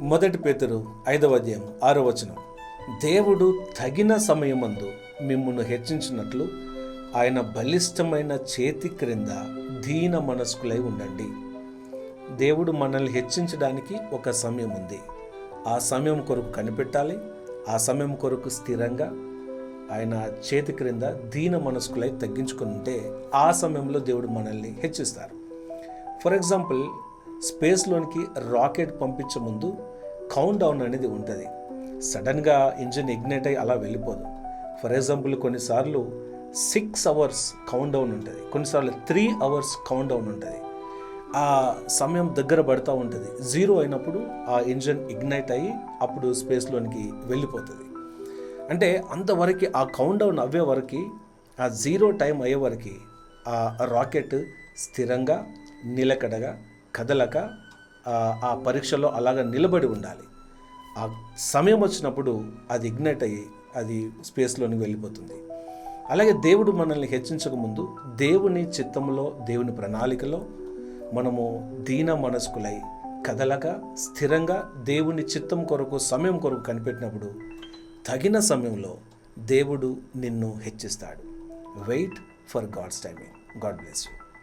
మొదటి పేతురు 5వ అధ్యాయం 6వ వచనం. దేవుడు తగిన సమయమందు మిమ్మును హెచ్చించినట్లు ఆయన బలిష్టమైన చేతి క్రింద దీన మనస్కులై ఉండండి. దేవుడు మనల్ని హెచ్చించడానికి ఒక సమయం ఉంది. ఆ సమయం కొరకు కనిపెట్టాలి. ఆ సమయం కొరకు స్థిరంగా ఆయన చేతి క్రింద దీన మనస్కులై తగ్గించుకుని ఉంటే ఆ సమయంలో దేవుడు మనల్ని హెచ్చిస్తారు. ఫర్ ఎగ్జాంపుల్, స్పేస్లోనికి రాకెట్ పంపించే ముందు కౌంట్ డౌన్ అనేది ఉంటుంది. సడన్గా ఇంజిన్ ఇగ్నైట్ అయ్యి అలా వెళ్ళిపోదు. ఫర్ ఎగ్జాంపుల్, కొన్నిసార్లు 6 hours కౌంట్ డౌన్ ఉంటుంది, కొన్నిసార్లు 3 hours కౌంట్ డౌన్ ఉంటుంది. ఆ సమయం దగ్గర పడుతూ ఉంటుంది. 0 అయినప్పుడు ఆ ఇంజిన్ ఇగ్నైట్ అయ్యి అప్పుడు స్పేస్లోనికి వెళ్ళిపోతుంది. అంటే అంతవరకు ఆ కౌంట్ డౌన్ అవ్వే వరకు, ఆ 0 టైం అయ్యే వరకు ఆ రాకెట్ స్థిరంగా నిలకడగా కదలక ఆ పరీక్షలో అలాగ నిలబడి ఉండాలి. ఆ సమయం వచ్చినప్పుడు అది ఇగ్నైట్ అయ్యి అది స్పేస్లోనికి వెళ్ళిపోతుంది. అలాగే దేవుడు మనల్ని హెచ్చించకముందు దేవుని చిత్తంలో, దేవుని ప్రణాళికలో మనము దీన మనస్కులై కదలక స్థిరంగా దేవుని చిత్తం కొరకు, సమయం కొరకు కనిపెట్టినప్పుడు తగిన సమయంలో దేవుడు నిన్ను హెచ్చిస్తాడు. Wait for God's timing. God bless you.